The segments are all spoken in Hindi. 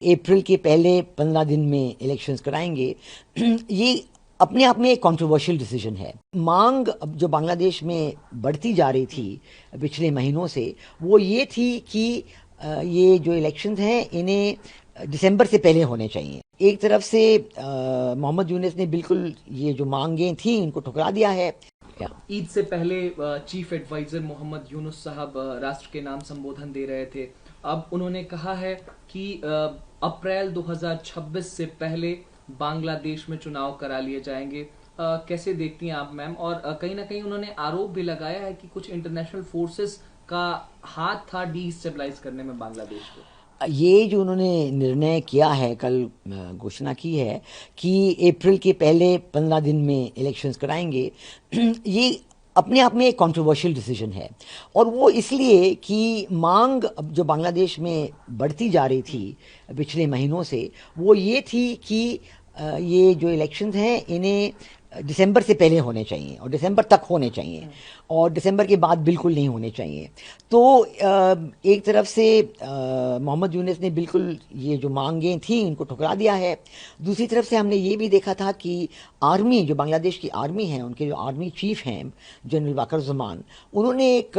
अप्रैल के पहले 15 दिन में इलेक्शंस कराएंगे। ये अपने आप में एक कंट्रोवर्शियल डिसीजन है। मांग अब जो बांग्लादेश में बढ़ती जा रही थी पिछले महीनों से, वो ये थी कि ये जो इलेक्शंस हैं इन्हें दिसंबर से पहले होने चाहिए। एक तरफ से मोहम्मद यूनुस ने बिल्कुल ये जो मांगें थी इनको ठुकरा दिया है। ईद से पहले चीफ एडवाइजर मोहम्मद यूनुस साहब राष्ट्र के नाम संबोधन दे रहे थे। अब उन्होंने कहा है कि अप्रैल 2026 से पहले बांग्लादेश में चुनाव करा लिए जाएंगे। कैसे देखती हैं आप मैम? और कहीं ना कहीं उन्होंने आरोप भी लगाया है कि कुछ इंटरनेशनल फोर्सेस का हाथ था डीस्टेबलाइज करने में बांग्लादेश को। ये जो उन्होंने निर्णय किया है, कल घोषणा की है कि अप्रैल के पहले 15 दिन में इलेक्शंस कराएंगे, ये अपने आप में एक कंट्रोवर्शियल डिसीजन है। और वो इसलिए कि मांग अब जो बांग्लादेश में बढ़ती जा रही थी पिछले महीनों से, वो ये थी कि ये जो इलेक्शंस हैं इन्हें दिसंबर से पहले होने चाहिए और दिसंबर तक होने चाहिए और दिसंबर के बाद बिल्कुल नहीं होने चाहिए। तो एक तरफ से मोहम्मद यूनुस ने बिल्कुल ये जो मांगें थी इनको ठुकरा दिया है। दूसरी तरफ से हमने ये भी देखा था कि आर्मी, जो बांग्लादेश की आर्मी है, उनके जो आर्मी चीफ हैं जनरल वाकर-उज़्ज़मान, उन्होंने एक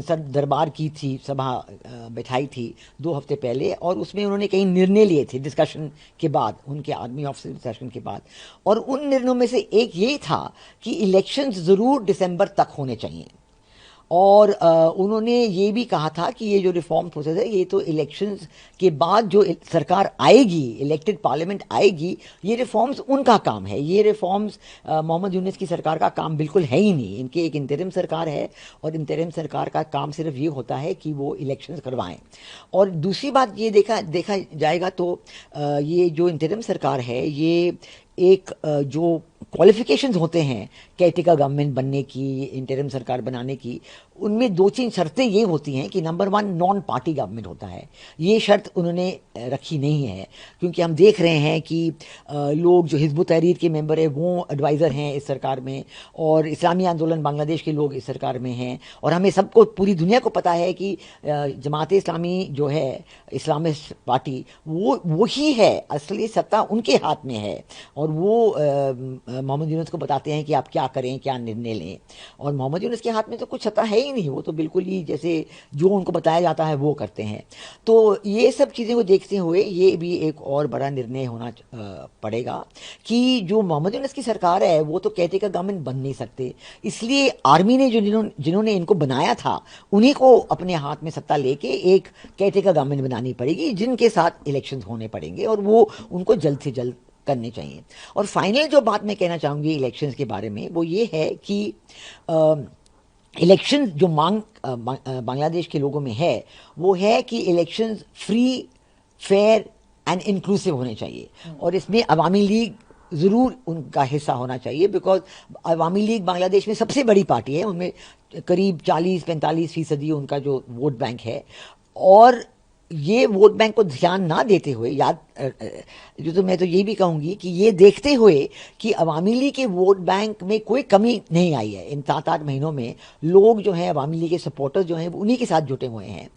सर दरबार की थी, सभा बैठाई थी 2 हफ्ते पहले, और उसमें उन्होंने कई निर्णय लिए थे डिस्कशन के बाद, उनके आर्मी ऑफिसर डिस्कशन के बाद। और उन निर्णयों में से एक ये था कि इलेक्शंस ज़रूर दिसंबर तक होने चाहिए। और उन्होंने ये भी कहा था कि ये जो रिफॉर्म प्रोसेस है, ये तो इलेक्शंस के बाद जो सरकार आएगी, इलेक्टेड पार्लियामेंट आएगी, ये रिफॉर्म्स उनका काम है। ये रिफॉर्म्स मोहम्मद यूनुस की सरकार का काम बिल्कुल है ही नहीं। इनकी एक इंतरिम सरकार है और इंतरिम सरकार का काम सिर्फ ये होता है कि वो इलेक्शंस करवाएं। और दूसरी बात ये देखा जाएगा तो ये जो इंतरिम सरकार है, ये एक जो क्वालिफिकेशंस होते हैं केयरटेकर गवर्नमेंट बनने की, इंटरिम सरकार बनाने की, उनमें 2-3 शर्तें ये होती हैं कि नंबर 1 नॉन पार्टी गवर्नमेंट होता है। ये शर्त उन्होंने रखी नहीं है, क्योंकि हम देख रहे हैं कि लोग जो हिज़्ब उत-तहरीर के मेंबर हैं वो एडवाइज़र हैं इस सरकार में, और इस्लामी आंदोलन बांग्लादेश के लोग इस सरकार में हैं। और हमें सबको, पूरी दुनिया को पता है कि जमात इस्लामी जो है, इस्लामिस्ट पार्टी, वो ही है, असली सत्ता उनके हाथ में है। और वो मोहम्मद यूनुस को बताते हैं कि आप क्या करें, क्या निर्णय लें। और मोहम्मद यूनुस के हाथ में तो कुछ सत्ता है ही नहीं, वो तो बिल्कुल ही जैसे जो उनको बताया जाता है वो करते हैं। तो ये सब चीज़ें को देखते हुए ये भी एक और बड़ा निर्णय होना पड़ेगा कि जो मोहम्मद यूनुस की सरकार है वो तो कहते का गवर्नमेंट बन नहीं सकते, इसलिए आर्मी ने जिन्होंने इनको बनाया था उन्हीं को अपने हाथ में सत्ता लेके एक कहते का गवर्नमेंट बनानी पड़ेगी, जिनके साथ इलेक्शन होने पड़ेंगे, और वो उनको जल्द से जल्द करने चाहिए। और फाइनल जो बात मैं कहना चाहूँगी इलेक्शंस के बारे में, वो ये है कि इलेक्शन जो मांग बांग्लादेश के लोगों में है, वो है कि elections free, fair and inclusive होने चाहिए। और इसमें अवामी लीग ज़रूर उनका हिस्सा होना चाहिए, बिकॉज अवामी लीग बांग्लादेश में सबसे बड़ी पार्टी है, उनमें करीब 40-45% उनका जो वोट बैंक है। और ये वोट बैंक को ध्यान ना देते हुए, जो तो मैं तो ये भी कहूँगी कि ये देखते हुए कि अवामी लीग के वोट बैंक में कोई कमी नहीं आई है इन 7-8 महीनों में, लोग जो हैं अवामी लीग के सपोर्टर्स जो हैं उन्हीं के साथ जुटे हुए हैं।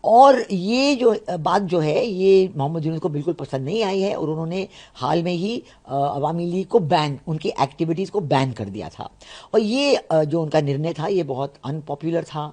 और ये जो बात जो है, ये मोहम्मद यूनुस को बिल्कुल पसंद नहीं आई है, और उन्होंने हाल में ही अवामी लीग को बैन, उनकी एक्टिविटीज़ को बैन कर दिया था। और ये जो उनका निर्णय था ये बहुत अनपॉपुलर था।